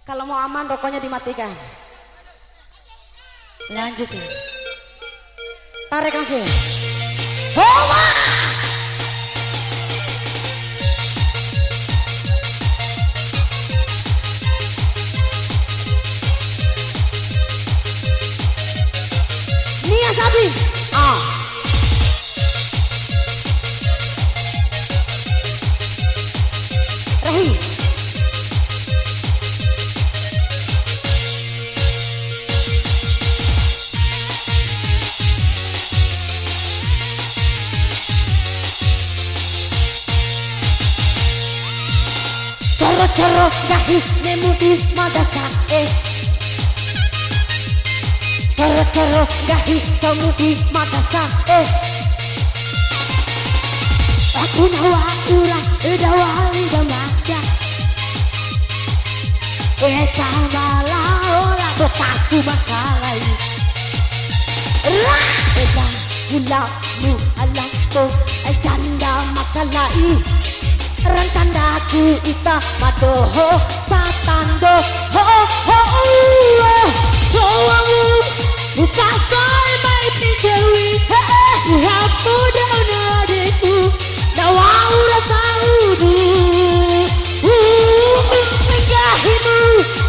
Kalau mau aman rokoknya dimatikan. Lanjut ya. Tarik langsung. Hoa! Nia Sabi. Rahi. Coro gahi nemu di madasa Coro gahi kamu di madasa Aku nawa ura wali damada Eta malaola becaku makalai Eta gulamu alato janda makalai Rantandaku ita madoho satando ho ho Doamu buka soy mai pijewi Hapu dauna deku Nawaura saudu Mengahimu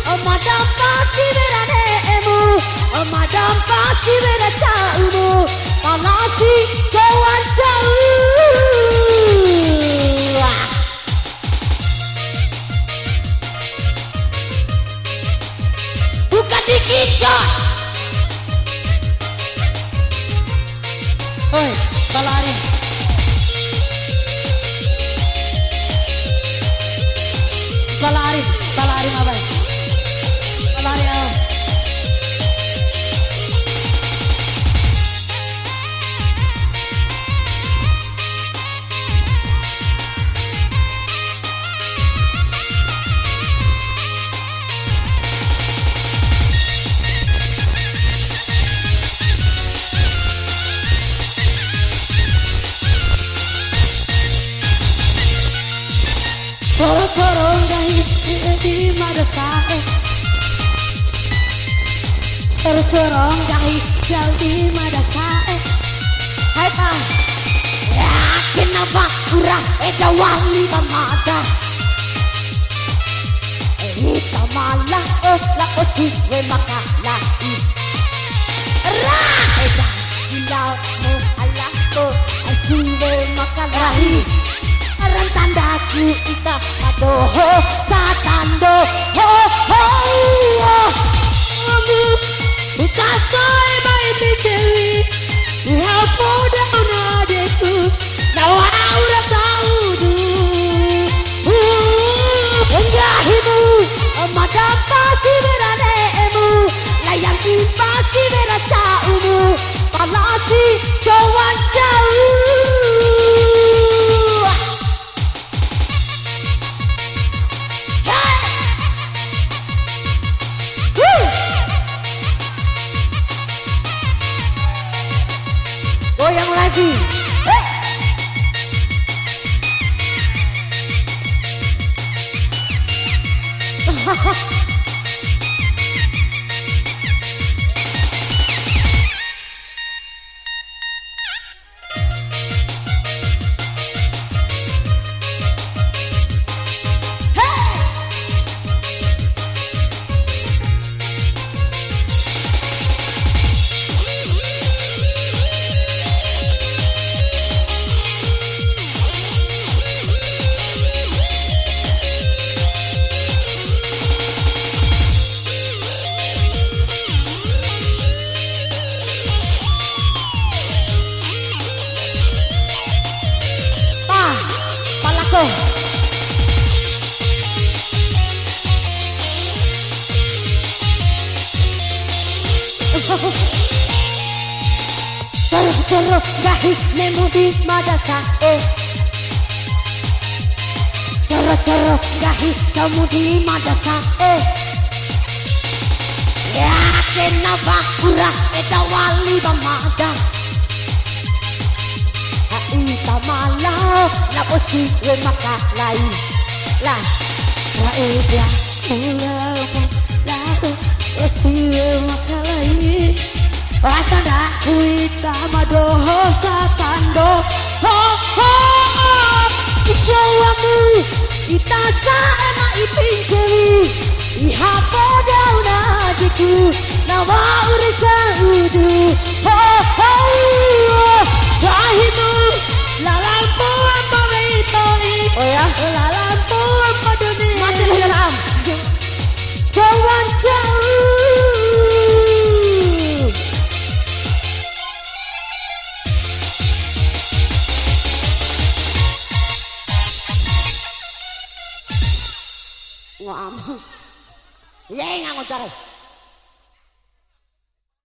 Omadam pasi beranemu Omadam pasi beracaumu Panasi kawan jauh Dikit Oi, balari apa? Balari apa? Coro gahi di madasa Coro gahi jauh di madasa Hai pa Yakin apa kurang eda wali pamada Ita malah lako siwe makalai Eda hilau mo halako siwe makalai Rantandaku ita madoho satando ho ho Amu buka soy mai pijewi Hapu dauna deku Nawaura saudu Engahimu Omadam pasi beranemu Layang pasi beracaumu Panasi kawan jauh Goyang lagi. Coro gahi nemu di madasa Coro gahi kamu di madasa Yakin apa kurang eda wali pamada itamalaw na posible makalay lah raedya ulaw mo lao posible makalay atanda itamadoho sa tando ho ho icawamu kita sama ipinjeli ihapo daw na diku nawa urisa udu ho ho rahimu lalampu apa beitoi oh ya lalampu apa dunia mati dalam jawan jauh wah ye nggak mau cari